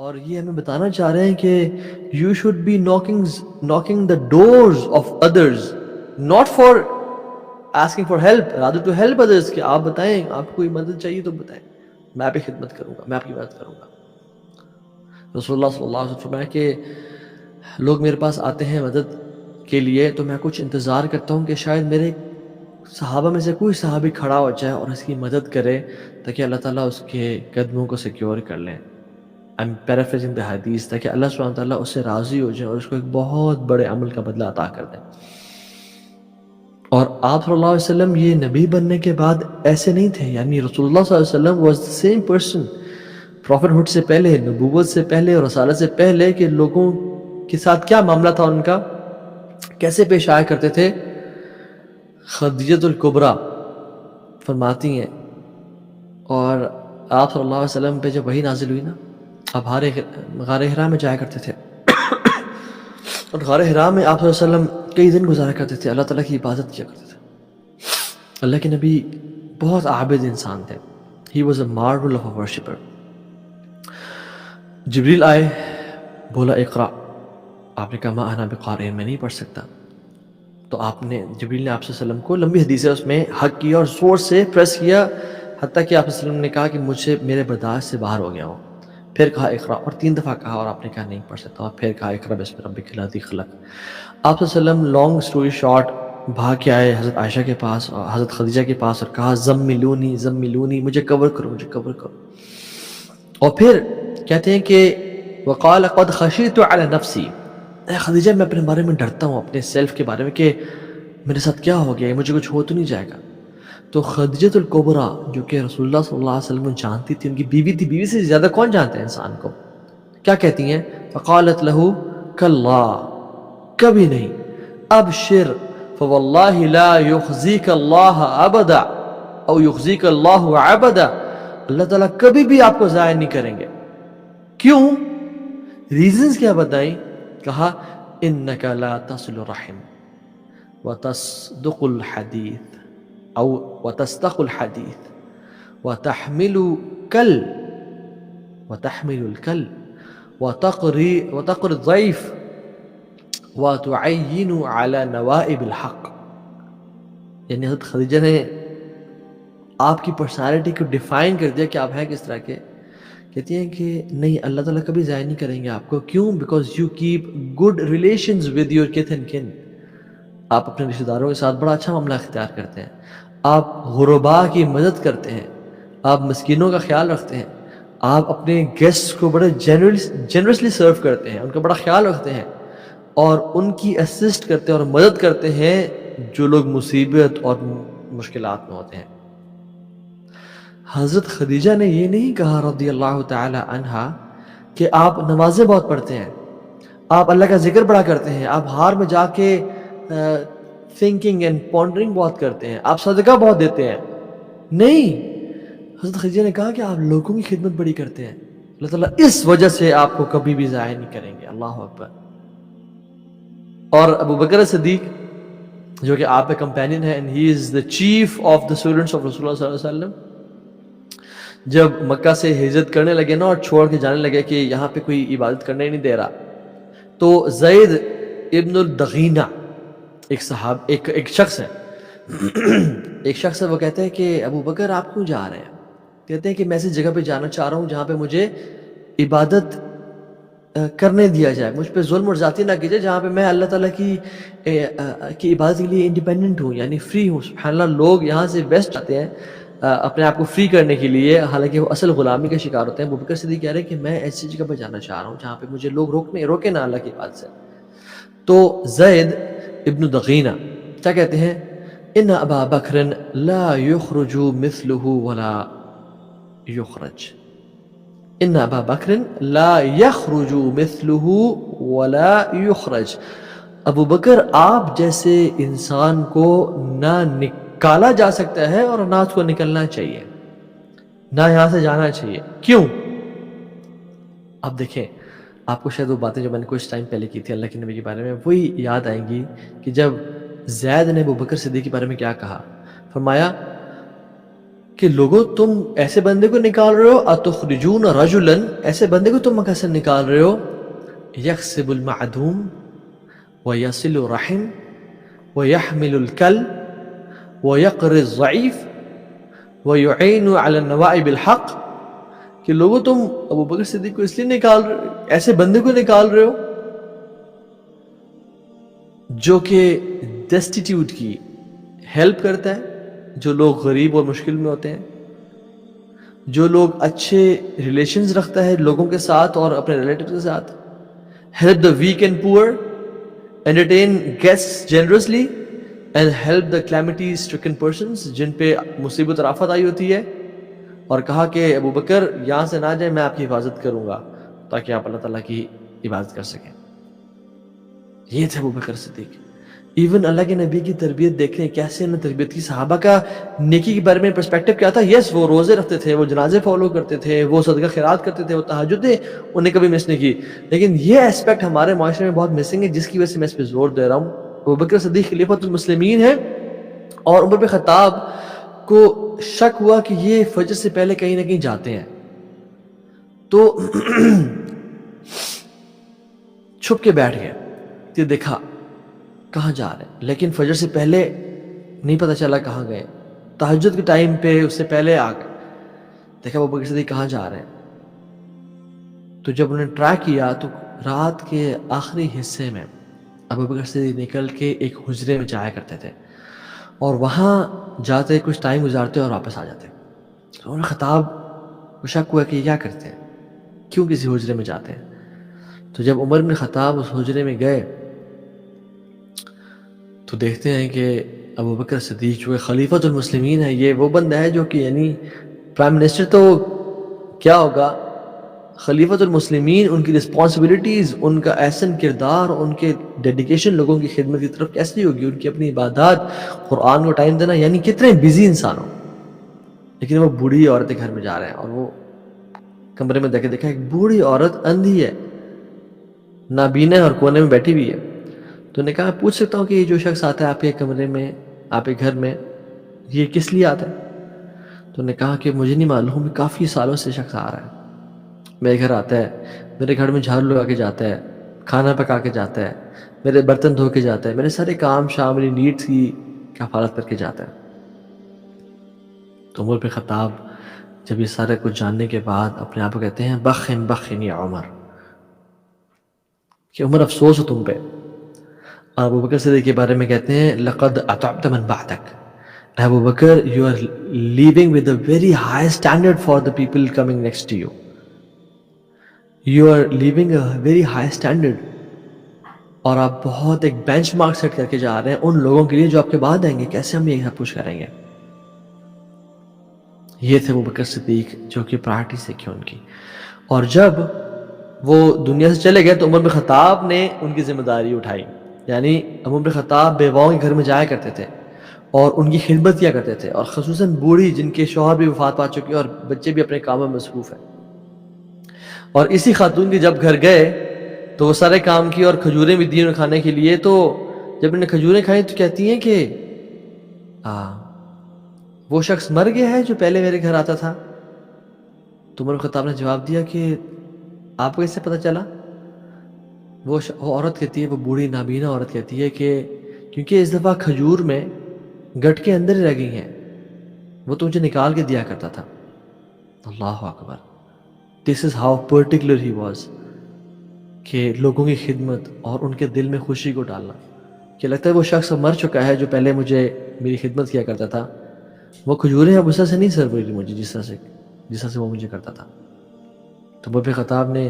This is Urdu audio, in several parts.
اور یہ ہمیں بتانا چاہ رہے ہیں کہ you should be knocking the doors of others, not for asking for help, rather to help others. کہ آپ بتائیں، آپ کو کوئی مدد چاہیے تو بتائیں، میں آپ کی خدمت کروں گا، میں آپ کی مدد کروں گا. رسول اللہ صلی اللہ علیہ وسلم فرمایا کہ لوگ میرے پاس آتے ہیں مدد کے لیے تو میں کچھ انتظار کرتا ہوں کہ شاید میرے صحابہ میں سے کوئی صحابی کھڑا ہو جائے اور اس کی مدد کرے تاکہ اللہ تعالیٰ اس کے قدموں کو سیکیور کر لیں. I'm paraphrasing the حدیث، تاکہ اللہ سبحانہ تعالیٰ اس سے راضی ہو جائے اور اس کو ایک بہت بڑے عمل کا بدلہ عطا کر دیں. اور آپ صلی اللہ علیہ وسلم یہ نبی بننے کے بعد ایسے نہیں تھے، یعنی رسول اللہ صلی اللہ علیہ وسلم was the same person prophethood سے پہلے، نبوت سے پہلے اور رسالت سے پہلے، کہ لوگوں کے ساتھ کیا معاملہ تھا ان کا، کیسے پیش آیا کرتے تھے. خدیجہ الکبریٰ فرماتی ہیں، اور آپ صلی اللہ علیہ وسلم پہ جب وحی نازل ہوئی نا، آپ غار حرا میں جایا کرتے تھے، اور غار حرا میں آپ صلی اللہ علیہ وسلم کئی دن گزارا کرتے تھے، اللہ تعالیٰ کی عبادت کیا کرتے تھے. اللہ کے نبی بہت عابد انسان تھے. He was a marvel of a worshipper. جبریل آئے، بولا اقرا، آپ نے کہا ما انا بقارئ، میں نہیں پڑھ سکتا. تو آپ نے، جبریل نے آپ صلی اللہ علیہ وسلم کو لمبی حدیث ہے اس میں حق کیا اور زور سے پریس کیا، حتیٰ کہ آپ صلی اللہ علیہ وسلم نے کہا کہ مجھے میرے برداشت سے باہر ہو گیا ہوں. پھر کہا اقرا، اور 3 دفعہ کہا، اور آپ نے کہا نہیں پڑھ سکتا. اور پھر کہا اقرا بسم ربک الذی خلق. آپ صلی اللہ علیہ وسلم لانگ سٹوری شارٹ بھاگ کے آئے حضرت عائشہ کے پاس اور حضرت خدیجہ کے پاس، اور کہا زملونی زملونی، مجھے کور کرو، مجھے کور کرو. اور پھر کہتے ہیں کہ وقال قد خشیت علی نفسی، اے خدیجہ میں اپنے بارے میں ڈرتا ہوں، اپنے سیلف کے بارے میں، کہ میرے ساتھ کیا ہو گیا، مجھے کچھ ہو تو نہیں جائے گا. تو خدیجہ الکبریٰ جو کہ رسول اللہ صلی اللہ علیہ وسلم کو جانتی تھی، ان کی بیوی تھی، بیوی سے زیادہ کون جانتا ہے انسان کو، کیا کہتی ہیں، فقالت لہ کلا، کبھی نہیں، ابشر فواللہ لا یخزیک اللہ ابدا او یخزیک اللہ عبدا، اللہ تعالیٰ کبھی بھی آپ کو ضائع نہیں کریں گے. کیوں؟ ریزنز کیا بتائیں؟ کہا انک لا تصل الرحم وتصدق الحدیث او وتصدق الحدیث وتحمل الکل وتقری الضیف وتعین علی نوائب الحق. یعنی حضرت خدیجہ نے آپ کی پرسنالٹی کو ڈیفائن کر دیا کہ آپ ہیں کس طرح کے. کہتی ہیں کہ نہیں، اللہ تعالیٰ کبھی ضائع نہیں کریں گے آپ کو. کیوں؟ Because you keep good relations with your کith اینڈ کن. آپ اپنے رشتہ داروں کے ساتھ بڑا اچھا معاملہ اختیار کرتے ہیں، آپ غرباء کی مدد کرتے ہیں، آپ مسکینوں کا خیال رکھتے ہیں، آپ اپنے گیسٹ کو بڑے جنرسلی سرو کرتے ہیں، ان کا بڑا خیال رکھتے ہیں، اور ان کی اسسٹ کرتے ہیں اور مدد کرتے ہیں جو لوگ مصیبت اور مشکلات میں ہوتے ہیں. حضرت خدیجہ نے یہ نہیں کہا رضی اللہ تعالی عنہا کہ آپ نمازیں بہت پڑھتے ہیں، آپ اللہ کا ذکر بڑا کرتے ہیں، آپ ہار میں جا کے تھنکنگ اینڈ پونڈرنگ بہت کرتے ہیں، آپ صدقہ بہت دیتے ہیں. نہیں، حضرت خدیجہ نے کہا کہ آپ لوگوں کی خدمت بڑی کرتے ہیں، اللہ تعالیٰ اس وجہ سے آپ کو کبھی بھی ضائع نہیں کریں گے. اللہ اکبر. اور ابو بکر صدیق جو کہ آپ کا کمپینین ہے، and he is the chief of the students of رسول اللہ صلی اللہ علیہ وسلم، جب مکہ سے ہجرت کرنے لگے نا اور چھوڑ کے جانے لگے کہ یہاں پہ کوئی عبادت کرنے نہیں دے رہا، تو زید ابن الدغینہ ایک شخص ہے ایک شخص ہے، وہ کہتے ہیں کہ ابو بکر آپ کیوں جا رہے ہیں؟ کہتے ہیں کہ میں ایسی جگہ پہ جانا چاہ رہا ہوں جہاں پہ مجھے عبادت کرنے دیا جائے، مجھ پہ ظلم اور زیادتی نہ کی جائے، جہاں پہ میں اللہ تعالیٰ کی عبادت کے لیے انڈیپینڈنٹ ہوں، یعنی فری ہوں. سبحان اللہ، لوگ یہاں سے ویسٹ آتے ہیں اپنے آپ کو فری کرنے کے لیے، حالانکہ وہ اصل غلامی کا شکار ہوتے ہیں. ابو بکر صدیق کہہ رہے ہیں کہ میں ایسی جگہ پہ جانا چاہ رہا ہوں جہاں پہ مجھے لوگ روکے نہ اللہ کی عبادت سے. تو زید ابن دغینہ کیا کہتے ہیں، ان ابا بکر لا یخرج مثلہ ولا یخرج، ان ابا بکر لا یخرج مثلہ ولا یخرج. ابو بکر آپ جیسے انسان کو نہ نکالا جا سکتا ہے اور نہ اس کو نکلنا چاہیے، نہ یہاں سے جانا چاہیے. کیوں؟ اب دیکھیں، آپ کو شاید وہ باتیں جو میں نے کچھ ٹائم پہلے کی تھی اللہ کے نبی کے بارے میں وہی یاد آئیں گی کہ جب زید نے ابو بکر صدیق کے بارے میں کیا کہا. فرمایا کہ لوگوں تم ایسے بندے کو نکال رہے ہو، اتخرجون رجلا، ایسے بندے کو تم کیسے نکال رہے ہو، یکسب المعدوم ویصل الرحم ویحمل الکل ویقر الضعیف ویعین علی النوائب الحق، کہ لوگوں تم ابو بکر صدیق کو اس لیے نکال رہے ہو، ایسے بندے کو نکال رہے ہو جو کہ ڈیسٹیٹیوٹ کی ہیلپ کرتا ہے، جو لوگ غریب اور مشکل میں ہوتے ہیں، جو لوگ اچھے ریلیشنز رکھتا ہے لوگوں کے ساتھ اور اپنے ریلیٹیوز کے ساتھ، ہیلپ دا ویک اینڈ پور، entertain guests generously and help the calamity stricken persons، جن پہ مصیبت اور آفت آئی ہوتی ہے، اور کہا کہ ابو بکر یہاں سے نہ جائیں، میں آپ کی حفاظت کروں گا تاکہ آپ اللہ تعالیٰ کی عبادت کر سکیں۔ یہ تھے ابو بکر صدیق۔ ایون اللہ کے نبی کی تربیت دیکھیں کیسے انہوں نے تربیت کی، صحابہ کا نیکی کے بارے میں پرسپیکٹو کیا تھا۔ یس وہ روزے رکھتے تھے، وہ جنازے فالو کرتے تھے، وہ صدقہ خیرات کرتے تھے، وہ تہجدیں انہیں کبھی مس نہیں کی، لیکن یہ اسپیکٹ ہمارے معاشرے میں بہت مسنگ ہے، جس کی وجہ سے میں اس پہ زور دے رہا ہوں۔ ابو بکر صدیق خلیفۃ المسلمین ہیں، اور عمر بن خطاب کو شک ہوا کہ یہ فجر سے پہلے کہیں نہ کہیں جاتے ہیں، تو چھپ کے بیٹھ گئے، یہ دیکھا کہاں جا رہے ہیں، لیکن فجر سے پہلے نہیں پتہ چلا کہاں گئے، تہجد کے ٹائم پہ اس سے پہلے آ گئے، دیکھا ابو بکر صدیق کہاں جا رہے ہیں۔ تو جب انہوں نے ٹرائی کیا تو رات کے آخری حصے میں ابو بکر صدیق نکل کے ایک حجرے میں جایا کرتے تھے، اور وہاں جاتے کچھ ٹائم گزارتے اور واپس آ جاتے۔ عمر خطاب کو شک ہوا کہ یہ کیا کرتے ہیں، کیوں کسی حجرے میں جاتے ہیں۔ تو جب عمر بن خطاب اس حجرے میں گئے تو دیکھتے ہیں کہ ابو بکر صدیق جو خلیفۃ المسلمین ہے، یہ وہ بندہ ہے جو کہ یعنی پرائم منسٹر تو کیا ہوگا، خلیفۃ المسلمین، ان کی رسپانسبلٹیز، ان کا احسن کردار، ان کے ڈیڈیکیشن لوگوں کی خدمت کی طرف کیسی ہوگی، ان کی اپنی عبادات، قرآن کو ٹائم دینا، یعنی کتنے بزی انسان ہو، لیکن وہ بوڑھی عورت گھر میں جا رہے ہیں، اور وہ کمرے میں دیکھا ایک بوڑھی عورت اندھی ہے، نابینا ہے، اور کونے میں بیٹھی ہوئی ہے۔ تو نے کہا پوچھ سکتا ہوں کہ یہ جو شخص آتا ہے آپ کے کمرے میں، آپ کے گھر میں، یہ کس لیے آتا ہے؟ تو نے کہا کہ مجھے نہیں معلوم، کافی سالوں سے شخص آ رہا ہے، میرے گھر آتا ہے، میرے گھر میں جھاڑو لگا کے جاتا ہے، کھانا پکا کے جاتا ہے، میرے برتن دھو کے جاتا ہے، میرے سارے کام شام میری نیڈس کی کفالت کر کے جاتا ہے۔ تو عمر بن خطاب جب یہ سارا کچھ جاننے کے بعد اپنے آپ کو کہتے ہیں بخن بخن یا عمر، کہ عمر افسوس ہو تم پہ۔ ابو بکر صدیق کے بارے میں کہتے ہیں لقد اطعت من بعدک، ابو بکر you are living with a very high standard for the people coming next to you. You are living a very high standard، اور آپ بہت ایک بینچ مارک سیٹ کر کے جا رہے ہیں ان لوگوں کے لیے جو آپ کے بعد آئیں گے، کیسے ہم یہ سب کچھ کریں گے۔ یہ تھے ابو بکر صدیق جو کہ پرائرٹی سیکھی ان کی۔ اور جب وہ دنیا سے چلے گئے تو عمر بن خطاب نے ان کی ذمہ داری اٹھائی، یعنی عمر بن خطاب بیواؤں کے گھر میں جایا کرتے تھے اور ان کی خدمت کیا کرتے تھے، اور خصوصاً بوڑھی جن کے شوہر بھی وفات پا چکے اور بچے بھی اپنے کاموں میں مصروف ہیں۔ اور اسی خاتون کے جب گھر گئے تو وہ سارے کام کی اور کھجوریں بھی دی انہیں کھانے کے لیے، تو جب انہیں کھجوریں کھائیں تو کہتی ہیں کہ وہ شخص مر گیا ہے جو پہلے میرے گھر آتا تھا۔ تو عمر بن خطاب نے جواب دیا کہ آپ کو اس سے پتہ چلا؟ وہ عورت کہتی ہے، وہ بوڑھی نابینا عورت کہتی ہے کہ کیونکہ اس دفعہ کھجور میں گٹ کے اندر ہی رہ گئی ہیں، وہ تو مجھے نکال کے دیا کرتا تھا۔ اللہ اکبر، this is how particular he was, کہ لوگوں کی خدمت اور ان کے دل میں خوشی کو ڈالنا، کہ لگتا ہے وہ شخص مر چکا ہے جو پہلے مجھے میری خدمت کیا کرتا تھا، وہ کھجوریں اب اس طرح سے نہیں سرو رہی مجھے جس طرح سے وہ مجھے کرتا تھا۔ تو عمر بن خطاب نے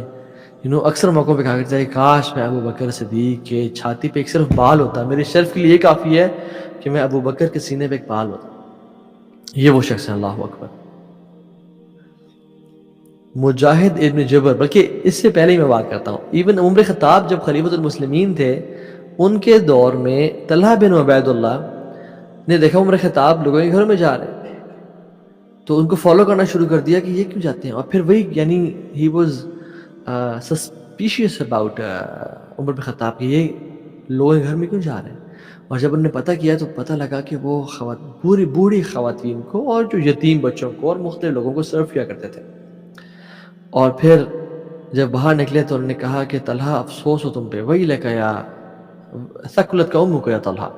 اکثر موقعوں پہ کہا کرتا ہے کاش میں ابو بکر صدیق کے چھاتی پہ ایک صرف بال ہوتا، میرے شرف کے لیے کافی ہے کہ میں ابو بکر کے سینے پہ ایک بال ہوتا۔ یہ وہ شخص ہے، اللہ اکبر۔ مجاہد ابن جبر، بلکہ اس سے پہلے ہی میں بات کرتا ہوں، ایون عمر بن خطاب جب خلیفۃ المسلمین تھے ان کے دور میں طلحہ بن عبید اللہ نے دیکھا عمر بن خطاب لوگوں کے گھروں میں جا رہے ہیں، تو ان کو فالو کرنا شروع کر دیا کہ یہ کیوں جاتے ہیں، اور پھر وہی یعنی ہی واز سسپیشیس اباؤٹ عمر بن خطاب کہ یہ لوگوں کے گھر میں کیوں جا رہے ہیں۔ اور جب انہوں نے پتہ کیا تو پتہ لگا کہ وہ پوری بوڑھی خواتین کو اور جو یتیم بچوں کو اور مختلف لوگوں کو سرو کیا کرتے تھے. اور پھر جب باہر نکلے تو انہوں نے کہا کہ طلحہ افسوس ہو تم پہ، وہی لے کا یا ثقلت کا امک یا طلحہ،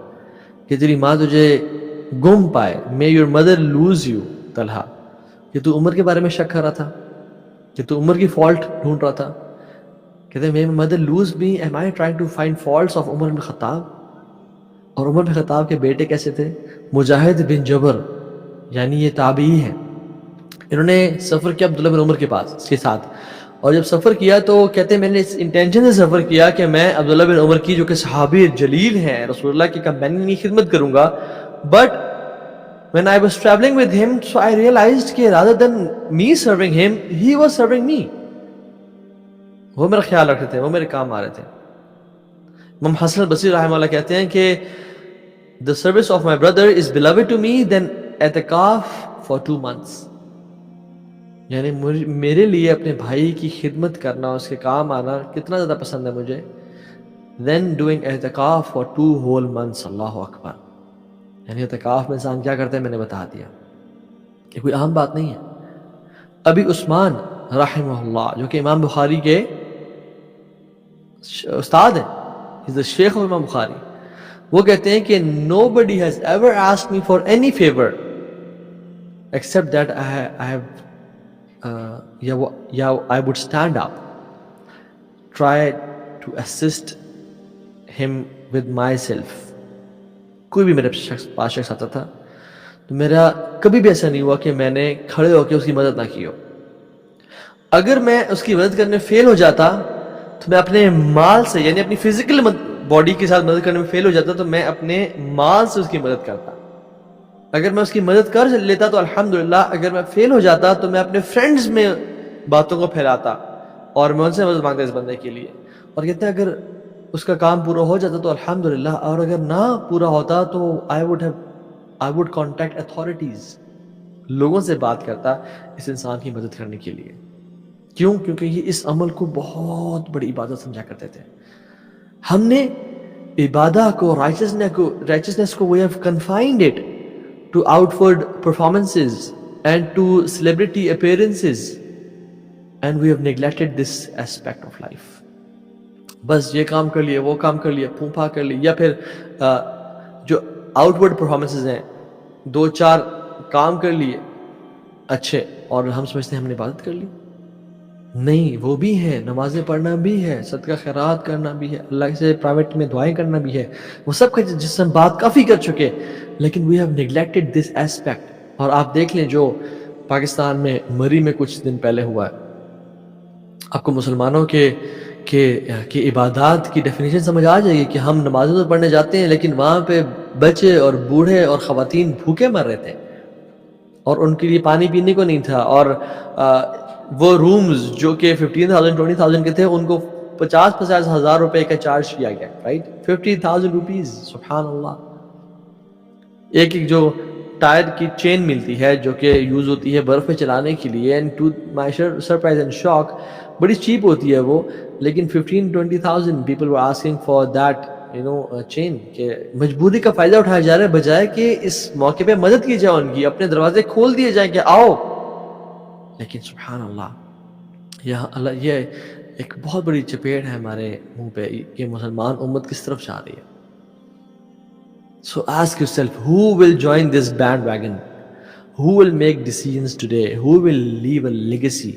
کہ تیری ماں تجھے گم پائے. may your mother lose you Talha, کہ تو عمر کے بارے میں شک کر رہا تھا، کہ تو عمر کی فالٹ ڈھونڈ رہا تھا. کہتے ہیں may my mother lose me, am I trying to find faults of عمر بن خطاب. اور عمر بن خطاب کے بیٹے کیسے تھے؟ مجاہد بن جبر، یعنی یہ تابعی ہیں. انہوں نے سفر کیا عبداللہ بن عمر کے پاس اس کے ساتھ، اور جب سفر کیا تو کہتے ہیں میں نے اس انٹینشن سے سفر کیا کہ میں عبداللہ بن عمر کی جو کہ صحابی جلیل ہیں، رسول اللہ کی کمپینین کی خدمت کروں گا. But when I was traveling with him, so I realized کہ rather than me serving him, he was serving me. وہ میرا خیال رکھتے تھے، وہ میرے کام آ رہے تھے. امام حسن البصری رحمہ اللہ کہتے ہیں کہ the service of my brother is beloved to me than اعتکاف for 2 months. یعنی میرے لیے اپنے بھائی کی خدمت کرنا، اس کے کام آنا کتنا زیادہ پسند ہے مجھے then doing اعتکاف for 2 whole months. اللہ اکبر. یعنی اعتکاف میں انسان کیا کرتا ہے میں نے بتا دیا، یہ کوئی عام بات نہیں ہے. ابی عثمان رحمہ اللہ جو کہ امام بخاری کے استاد ہیں، he's the شیخ of امام بخاری، وہ کہتے ہیں کہ nobody has ever asked me for any favor except that I would stand up, try to assist him with myself. کوئی بھی میرے پاس شخص آتا تھا تو میرا کبھی بھی ایسا نہیں ہوا کہ میں نے کھڑے ہو کے اس کی مدد نہ کی ہو. اگر میں اس کی مدد کرنے فیل ہو جاتا تو میں اپنے مال سے، یعنی اپنی فزیکل باڈی کے ساتھ مدد کرنے میں فیل ہو جاتا تو میں اپنے مال سے اس کی مدد کرتا. اگر میں اس کی مدد کر لیتا تو الحمدللہ، اگر میں فیل ہو جاتا تو میں اپنے فرینڈز میں باتوں کو پھیلاتا اور میں ان سے مدد مانگتا اس بندے کے لیے. اور کہتے ہیں اگر اس کا کام پورا ہو جاتا تو الحمدللہ، اور اگر نہ پورا ہوتا تو I would contact authorities، لوگوں سے بات کرتا اس انسان کی مدد کرنے کے لیے. کیوں؟ کیونکہ یہ اس عمل کو بہت بڑی عبادت سمجھا کرتے تھے. ہم نے عبادت کو، righteousness کو we have confined it to outward performances and to celebrity appearances and we have neglected this aspect of life. بس یہ کام کر لیے، وہ کام کر لیا، پھونپا کر لی، یا پھر جو آؤٹ ورڈ پرفارمنسز ہیں 2-4 کام کر لیے اچھے اور ہم سمجھتے ہیں ہم نے عبادت کر لی. نہیں، وہ بھی ہے، نمازیں پڑھنا بھی ہے، صدقہ خیرات کرنا بھی ہے، اللہ سے پرائیویٹ میں دعائیں کرنا بھی ہے، وہ سب کا جس سے ہم بات کافی کر چکے، لیکن we have neglected this aspect. اور آپ دیکھ لیں جو پاکستان میں مری میں کچھ دن پہلے ہوا ہے، آپ کو مسلمانوں کے عبادات کی ڈیفینیشن سمجھ آ جائے گی کہ ہم نمازیں تو پڑھنے جاتے ہیں لیکن وہاں پہ بچے اور بوڑھے اور خواتین بھوکے مر رہے تھے اور ان کے لیے پانی پینے کو نہیں تھا. اور وہ رومز جو کہ 15,000-20,000 کے تھے ان کو 50,000 روپے کا چارج کیا گیا، رائٹ، 50,000 روپیز. سبحان اللہ. ایک جو ٹائر کی چین ملتی ہے جو کہ یوز ہوتی ہے برف پہ چلانے کے لیے، and to my surprise and shock بڑی چیپ ہوتی ہے وہ، لیکن 15,000-20,000 people were asking for that chain. کہ مجبوری کا فائدہ اٹھایا جا رہا ہے بجائے کہ اس موقع پہ مدد کی جائے، ان کی اپنے دروازے کھول دیے جائیں کہ آؤ. لیکن سبحان اللہ، یہ ایک بہت بڑی چپیٹ ہے ہمارے منہ پہ کہ مسلمان امت کس طرف جا رہی ہے. So ask yourself, who will join this bandwagon? Who will make decisions today? Who will leave a legacy?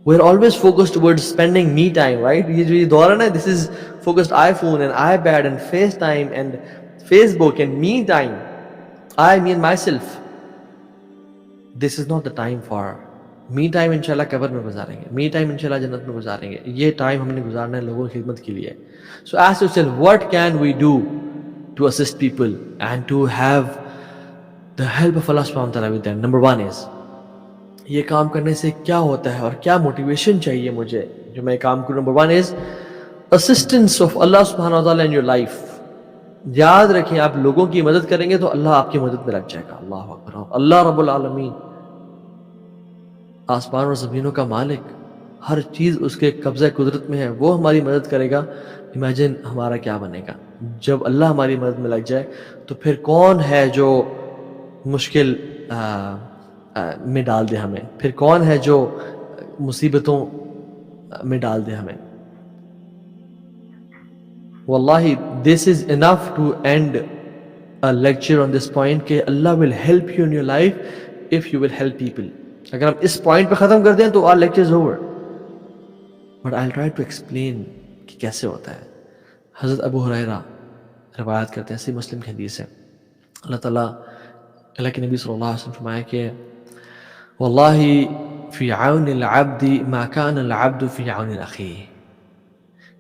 We're always focused towards spending me time, right? یہ جو دور ہے نا، this is focused iPhone and iPad and FaceTime and Facebook and me time. Me and myself. This is not the time for me time. انشاءاللہ قبر میں گزاریں گے، me time انشاءاللہ جنت میں گزاریں گے. یہ ٹائم ہم نے گزارنا ہے لوگوں کی خدمت کے لیے. So ask yourself, what can we do to assist people and to have the help of Allah subhanahu wa ta'ala with them? Number 1 is, یہ کام کرنے سے کیا ہوتا ہے اور کیا موٹیویشن چاہیے مجھے جو میں کام کروں. Number 1 is assistance of Allah subhanahu wa ta'ala in your life. یاد رکھیں آپ لوگوں کی مدد کریں گے تو اللہ آپ کی مدد میں لگ جائے گا. اللہ اکبر. اللہ رب العالمین، آسمان اور زمینوں کا مالک، ہر چیز اس کے قبضہ قدرت میں ہے، وہ ہماری مدد کرے گا. امیجن ہمارا کیا بنے گا جب اللہ ہماری مدد میں لگ جائے. تو پھر کون ہے جو مشکل میں ڈال دے ہمیں، پھر کون ہے جو مصیبتوں میں ڈال دے ہمیں. واللہ this is enough to end a lecture on this point کہ Allah will help you in your life if you will help people. اگر ہم اس پوائنٹ پہ ختم کر دیں تو our lecture is over. But I'll try to explain کہ کیسے ہوتا ہے. حضرت ابو ہریرہ روایت کرتے ہیں، صحیح مسلم کی حدیث ہے، اللہ تعالیٰ اللہ کے نبی صلی اللہ علیہ وسلم فرمایا کہ واللہ فی عون العبد ما کان العبد فی عون اخیہ،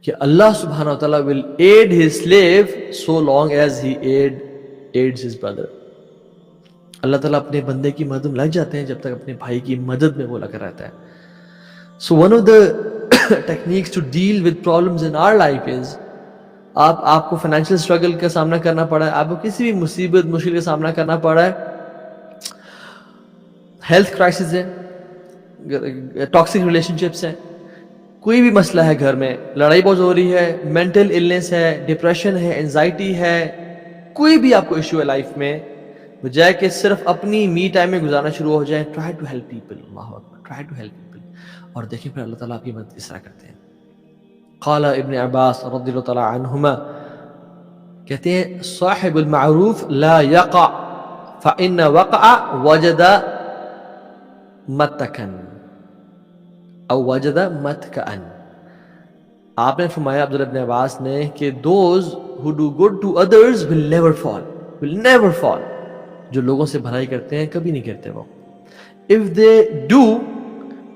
کہ اللہ سبحانہ وتعالیٰ will aid his slave so long as he aids his brother. اللہ تعالیٰ اپنے بندے کی مدد میں لگ جاتے ہیں جب تک اپنے بھائی کی مدد میں وہ لگا رہتا ہے. So one of the techniques to deal with problems in our life is آپ کو فائنینشیل اسٹرگل کا سامنا کرنا پڑا ہے، آپ کو کسی بھی مصیبت مشکل کا سامنا کرنا پڑا ہے، ہیلتھ کرائسس ہے، ٹاکسک ریلیشن شپس ہیں، کوئی بھی مسئلہ ہے گھر میں، لڑائی بہت ہو رہی ہے، مینٹل النس ہے، ڈپریشن ہے، انزائٹی ہے، کوئی بھی آپ کو ایشو ہے لائف میں، بجائے کہ صرف اپنی می ٹائم میں گزارنا شروع ہو جائیں، ٹرائی ٹو ہیلپ پیپل. اللہ اکبر، ٹرائی ٹو ہیلپ پیپل. اور دیکھیں پھر اللہ تعالیٰ آپ کی مدد کس طرح کرتے ہیں. قال ابن عباس رضی اللہ تعالیٰ عنہما کہتے ہیں صاحب المعروف لا یقع فإن وقع وجد متکن او وجد متکئن. آپ نے فرمایا عبداللہ ابن عباس نے کہ those who do good to others will never fall. جو لوگوں سے بھلائی کرتے ہیں کبھی نہیں کرتے وہ. If they do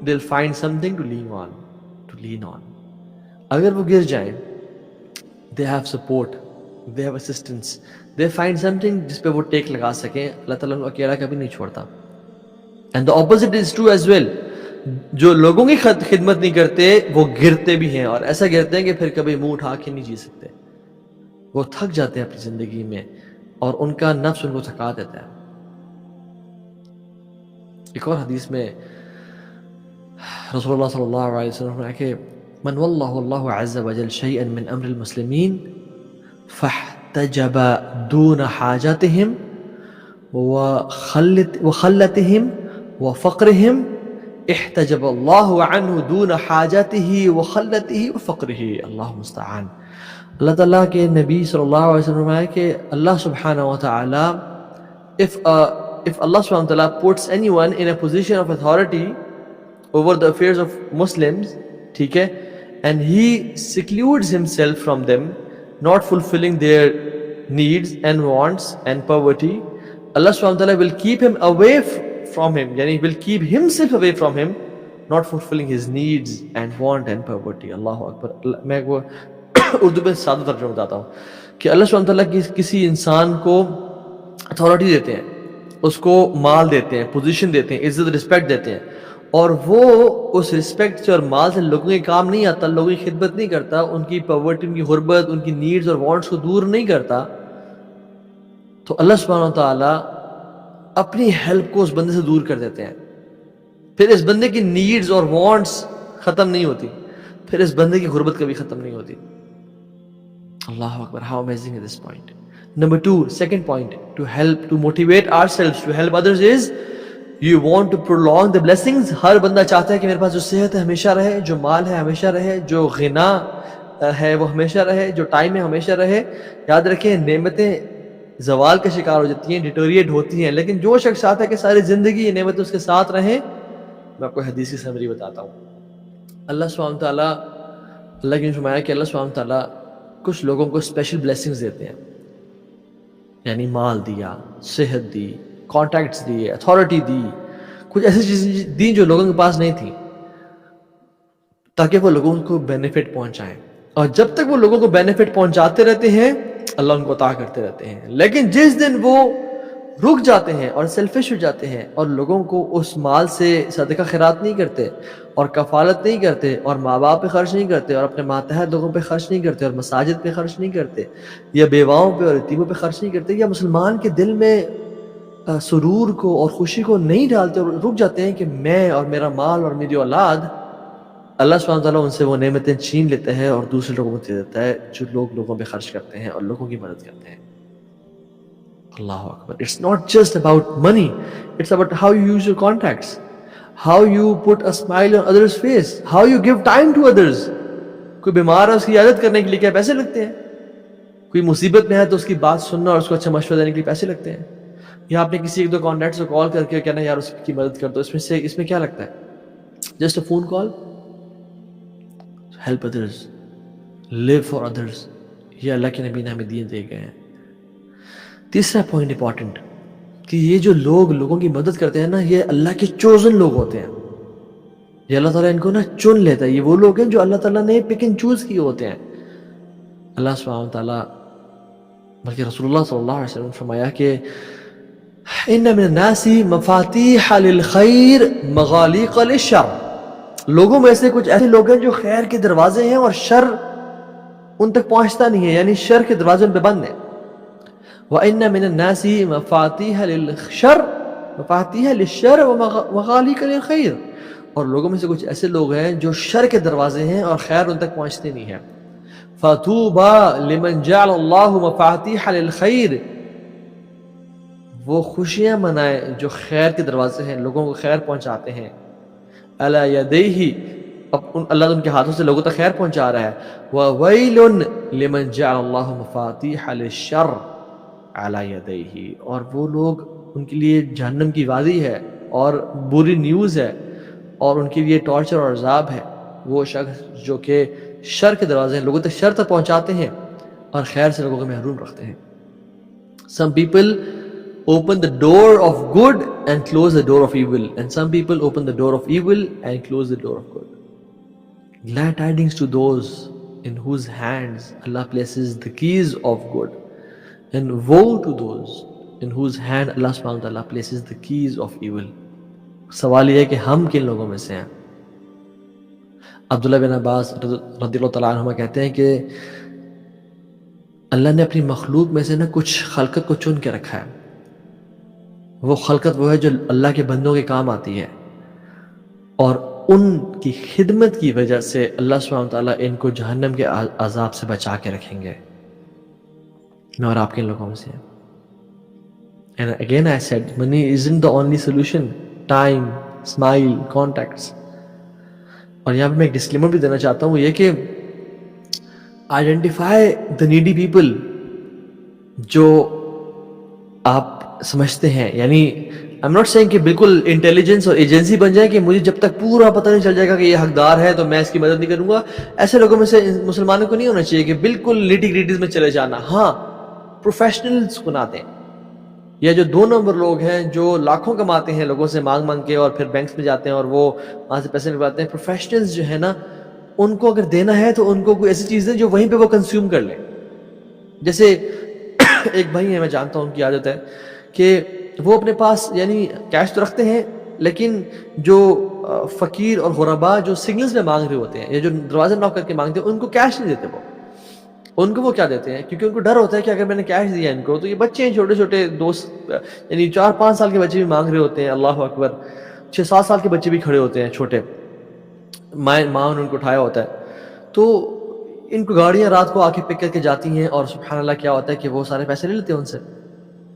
they'll find something to lean on. اگر وہ گر جائیں they have support, they have assistance, they find something جس پہ وہ ٹیک لگا سکیں. اللہ تعالیٰ کو اکیلا کبھی نہیں چھوڑتا. And the opposite is true as well. جو لوگوں کی خدمت نہیں کرتے وہ گرتے بھی ہیں، اور ایسا گرتے ہیں کہ پھر کبھی منہ اٹھا کے نہیں جی سکتے. وہ تھک جاتے ہیں اپنی زندگی میں اور ان کا نفس ان کو تھکا دیتا ہے. ایک اور حدیث میں رسول اللہ صلی اللہ علیہ وسلم نے کہ من واللہ اللہ عز وجل شیئا من امر المسلمین فاحتجب دون حاجاتهم وخلتهم وفقرهم احتجب اللہ عنہ دون حاجاته وخلته وفقره. اللہ مستعان. اللہ تعالیٰ کے نبی صلی اللہ علیہ وسلم نے کہ اللہ سبحانہ وتعالی if Allah subhanahu wa ta'ala puts anyone in a position of authority over the affairs of Muslims, ٹھیک ہے, and he secludes himself from them, not fulfilling their needs and wants and poverty, Allah subhanahu wa ta'ala will keep him away from him, yani will keep himself away from him, not fulfilling his needs and want and poverty. Allahu Akbar. میں وہ اردو میں سادہ ترجمہ بتاتا ہوں کہ اللہ سبحانہ وتعالیٰ کسی انسان کو اتھارٹی دیتے ہیں, اس کو مال دیتے ہیں, پوزیشن دیتے ہیں, عزت رسپیکٹ دیتے ہیں, اور وہ اس رسپیکٹ سے اور مال سے لوگوں کے کام نہیں آتا, لوگوں کی خدمت نہیں کرتا, ان کی پاورٹی, ان کی غربت, ان کی نیڈز اور وانٹس کو دور نہیں کرتا, تو اللہ سبحانہ وتعالیٰ اپنی ہیلپ کو اس بندے سے دور کر دیتے ہیں. پھر اس بندے کی نیڈز اور وانٹس ختم نہیں ہوتی, پھر اس بندے کی غربت کبھی ختم نہیں ہوتی. اللہ اکبر, how amazing is this point. Number 2, second point, to motivate ourselves to help others is you want to prolong the blessings. ہر بندہ چاہتا ہے کہ میرے پاس جو صحت ہے ہمیشہ رہے, جو مال ہے ہمیشہ رہے, جو غنا ہے وہ ہمیشہ رہے, جو ٹائم ہے ہمیشہ رہے. یاد رکھیں نعمتیں زوال کا شکار ہو جاتی ہیں, ڈیٹوریٹ ہوتی ہیں, لیکن جو شخص چاہتا ہے کہ ساری زندگی یہ نعمتیں اس کے ساتھ رہیں, میں آپ کو حدیث کی سمری بتاتا ہوں. اللہ سبحانہ تعالیٰ, اللہ کی فرمایا کہ اللہ سبحانہ تعالیٰ کچھ لوگوں کو اسپیشل بلیسنگز دیتے ہیں, یعنی مال دیا, صحت دی, کانٹیکٹس دیے, اتھارٹی دی, کچھ ایسی چیزیں دی جو لوگوں کے پاس نہیں تھیں, تاکہ وہ لوگوں کو بینیفٹ پہنچائیں. اور جب تک وہ لوگوں کو بینیفٹ پہنچاتے رہتے ہیں اللہ ان کو عطا کرتے رہتے ہیں. لیکن جس دن وہ رک جاتے ہیں اور سیلفش ہو جاتے ہیں اور لوگوں کو اس مال سے صدقہ خیرات نہیں کرتے اور کفالت نہیں کرتے اور ماں باپ پہ خرچ نہیں کرتے اور اپنے ماتحت لوگوں پہ خرچ نہیں کرتے اور مساجد پہ خرچ نہیں کرتے یا بیواؤں پہ اور یتیموں پہ خرچ نہیں کرتے, یا مسلمان کے دل میں سرور کو اور خوشی کو نہیں ڈالتے اور رک جاتے ہیں کہ میں اور میرا مال اور میری اولاد اللہ سبحانہ تعالیٰ ان سے وہ نعمتیں چھین لیتا ہے اور دوسرے لوگوں کو دے دیتا ہے جو لوگ لوگوں پہ خرچ کرتے ہیں اور لوگوں کی مدد کرتے ہیں. اللہ اکبر. It's not just about money. It's about how you use your contacts, how you put a smile on others' face, how you give time to others. کوئی بیمار ہے اس کی عیادت کرنے کے لیے کیا پیسے لگتے ہیں؟ کوئی مصیبت میں ہے تو اس کی بات سننا اور اس کو اچھا مشورہ دینے کے لیے پیسے لگتے ہیں. یا آپ نے کسی ایک دو کانٹیکٹس کو کال کر کے کہنا یار اس کی مدد کر دو, اس میں کیا لگتا ہے؟ Just a phone call. Help others, live for others. یہ اللہ کے نبی نے ہمیں دیے گئے ہیں. تیسرا پوائنٹ امپورٹنٹ کہ یہ جو لوگ لوگوں کی مدد کرتے ہیں نا, یہ اللہ کے چوزن لوگ ہوتے ہیں. یہ اللہ تعالیٰ ان کو نا چن لیتا ہے. یہ وہ لوگ ہیں جو اللہ تعالیٰ نے پک اینڈ چوز کیے ہوتے ہیں. اللہ سبحانہ تعالیٰ بلکہ رسول اللہ صلی اللہ علیہ وسلم نے فرمایا کہ ان من الناس مفاتیح للخیر مغالق للشر. لوگوں میں سے کچھ ایسے لوگ ہیں جو خیر کے دروازے ہیں اور شر ان تک پہنچتا نہیں ہے, یعنی شر کے دروازے ان پہ بند ہیں. وَإِنَّ مِنَ النَّاسِ مَفَاتِيحَ لِلشَّرِّ وَمَغَالِقَ لِلْخَيْرِ. اور لوگوں میں سے کچھ ایسے لوگ ہیں جو شر کے دروازے ہیں اور خیر ان تک پہنچتے نہیں ہیں. فَطُوبَى لِمَنْ جَعَلَ اللَّهُ مَفَاتِيحَ لِلْخَيْرِ. وہ خوشیاں منائے جو خیر کے دروازے ہیں, لوگوں کو خیر پہنچاتے ہیں. عَلَى يَدَيْهِ, اللہ ان کے ہاتھوں سے لوگوں تک خیر پہنچا رہا ہے. وَوَيْلٌ لِمَنْ جَعَلَ اللَّهُ مَفَاتِيحَ لِلشَّرِّ عَلَى يَدَيْهِ. اور وہ لوگ ان کے لیے جہنم کی وادی ہے اور بری نیوز ہے اور ان کے لیے ٹارچر اور عذاب ہے. وہ شخص جو کہ شر کے دروازے ہیں, لوگوں تک شر تک پہنچاتے ہیں اور خیر سے لوگوں کو محروم رکھتے ہیں. Some people open the door of good and close the door of evil, and some people open the door of evil and close the door of good. Glad tidings to those in whose hands Allah places the keys of good, and woe to those in whose hand Allah subhanahu wa ta'ala places the keys of evil. سوال یہ ہے کہ ہم کن لوگوں میں سے ہیں؟ عبداللہ بن عباس رضی اللہ تعالیٰ عنہما کہتے ہیں کہ اللہ نے اپنی مخلوق میں سے نا کچھ خلقت کو چن کے رکھا ہے. وہ خلقت وہ ہے جو اللہ کے بندوں کے کام آتی ہے, اور ان کی خدمت کی وجہ سے اللہ سبحانہ تعالیٰ ان کو جہنم کے عذاب سے بچا کے رکھیں گے. میں اور آپ کن لوگوں میں سے ہیں؟ And again I said, money isn't the only solution. Time, smile, contacts. اور یہاں پہ میں ایک ڈسکلیمر بھی دینا چاہتا ہوں, یہ کہ آئیڈینٹیفائی دا نیڈی پیپل جو آپ سمجھتے ہیں. یعنی I'm not saying کہ بالکل انٹیلیجنس اور ایجنسی بن جائے کہ مجھے جب تک پورا پتہ نہیں چل جائے گا کہ یہ حقدار ہے تو میں اس کی مدد نہیں کروں گا. ایسے لوگوں میں سے مسلمانوں کو نہیں ہونا چاہیے کہ بالکل نیٹی گریٹیز میں چلے جانا. ہاں, پروفیشنلز کو نہ دیں. یا جو 2 نمبر لوگ ہیں جو لاکھوں کماتے ہیں لوگوں سے مانگ مانگ کے اور پھر بینکس میں جاتے ہیں اور وہ وہاں سے پیسے نکلواتے ہیں. پروفیشنلز جو ہے نا, ان کو اگر دینا ہے تو ان کو کوئی ایسی چیز دیں جو وہیں پہ وہ کنزیوم کر لیں. جیسے ایک بھائی ہے, میں جانتا ہوں, ان کی عادت ہے کہ وہ اپنے پاس یعنی کیش تو رکھتے ہیں, لیکن جو فقیر اور غربا جو سگنلز میں مانگ رہے ہوتے ہیں یا جو دروازے ناک کر کے مانگتے ہیں, ان کو کیش نہیں دیتے. ان کو وہ کیا دیتے ہیں کیونکہ ان کو ڈر ہوتا ہے کہ اگر میں نے کیش دیا ان کو تو یہ بچے ہیں چھوٹے چھوٹے دوست, یعنی 4-5 سال کے بچے بھی مانگ رہے ہوتے ہیں. اللہ اکبر, 6-7 سال کے بچے بھی کھڑے ہوتے ہیں چھوٹے, ماں نے ان کو اٹھایا ہوتا ہے. تو ان کو گاڑیاں رات کو آ کے پک کر کے جاتی ہیں اور سبحان اللہ کیا ہوتا ہے کہ وہ سارے پیسے لے لیتے ہیں ان سے,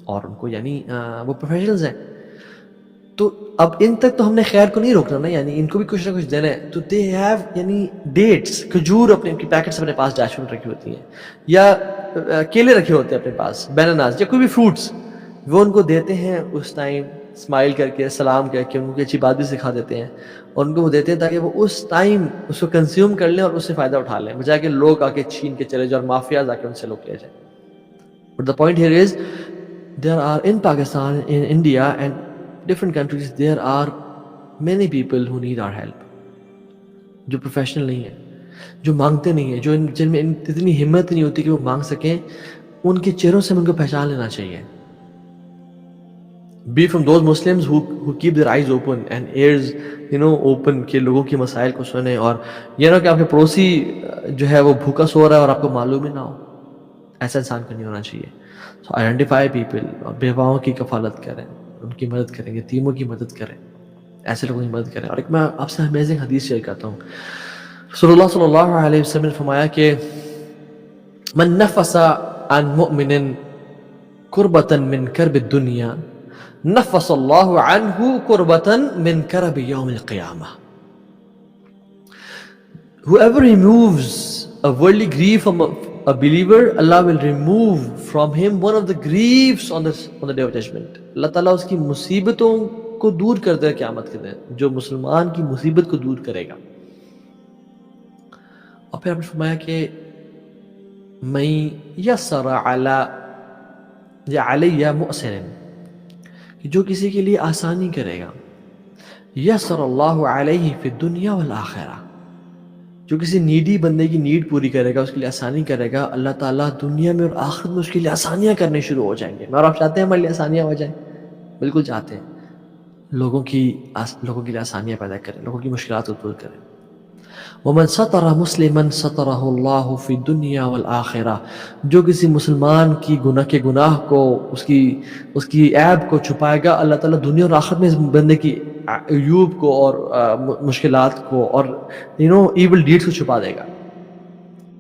اور ان کو یعنی وہ پروفیشنلز ہیں. تو اب ان تک تو ہم نے خیر کو نہیں روکنا نا, یعنی ان کو بھی کچھ نہ کچھ دینا ہے. تو دے ہیو یعنی ڈیٹس, کھجور اپنے پیکٹس اپنے پاس ڈیش میں رکھی ہوتی ہیں, یا کیلے رکھے ہوتے ہیں اپنے پاس, بیناناز یا کوئی بھی فروٹس, وہ ان کو دیتے ہیں اس ٹائم اسمائل کر کے, سلام کر کے, ان کو اچھی بات بھی سکھا دیتے ہیں اور ان کو وہ دیتے ہیں تاکہ وہ اس ٹائم اس کو کنزیوم کر لیں اور اس سے فائدہ اٹھا لیں, بجائے کہ لوگ آ کے چھین کے چلے جائیں اور مافیاز آ کے ان سے لوگ لے جائیں. But the point here is there are in Pakistan, in India and different countries, there are many people who need our help, جو پروفیشنل نہیں ہیں, جو مانگتے نہیں ہیں, جو جن میں اتنی ہمت نہیں ہوتی کہ وہ مانگ سکیں. ان کے چہروں سے ہم ان کو پہچان لینا چاہیے. Be from those Muslims who keep their eyes open and ears open, کہ لوگوں کے مسائل کو سنیں, اور یہ نہ کہ آپ کے پڑوسی جو ہے وہ بھوکا سو رہا ہے اور آپ کو معلوم ہی نہ ہو. ایسا انسان کو نہیں ہونا چاہیے. So identify people, اور بیواؤں کی کفالت کریں, ان کی مدد کریں, یتیموں کی مدد کریں, ایسے لوگوں کی مدد کریں. اور ایک میں آپ سے امیزنگ حدیث شیئر کرتا ہوں. رسول اللہ صلی اللہ علیہ وسلم نے فرمایا کہ من نفس عن مؤمن کربتا من کرب الدنیا نفس اللہ عنہ کربتا من کرب یوم القیامہ. Whoever removes a worldly grief from a believer, Allah will remove from him one of the griefs on the day of judgment. اللہ تعالیٰ اس کی مصیبتوں کو دور کر دے قیامت کے دن، جو مسلمان کی مصیبت کو دور کرے گا. اور پھر آپ نے فرمایا کہ من یسر علی مؤسر، کہ جو کسی کے لیے آسانی کرے گا، یسر اللہ علیہ فی الدنیا والآخرہ، جو کسی نیڈی بندے کی نیڈ پوری کرے گا، اس کے لیے آسانی کرے گا، اللہ تعالیٰ دنیا میں اور آخرت میں اس کے لیے آسانیاں کرنے شروع ہو جائیں گے. اور آپ چاہتے ہیں ہمارے لیے آسانیاں ہو جائیں؟ بالکل چاہتے ہیں. لوگوں کے لیے آسانیاں پیدا کریں، لوگوں کی مشکلات کو دور کریں. ومن ستر مسلما سترہ اللہ فی الدنیا والآخرہ، جو کسی مسلمان کی گناہ کو، اس کی عیب کو چھپائے گا، اللہ تعالیٰ دنیا اور آخرت میں اس بندے کی عیوب کو اور مشکلات کو اور ایول ڈیڈز کو چھپا دے گا.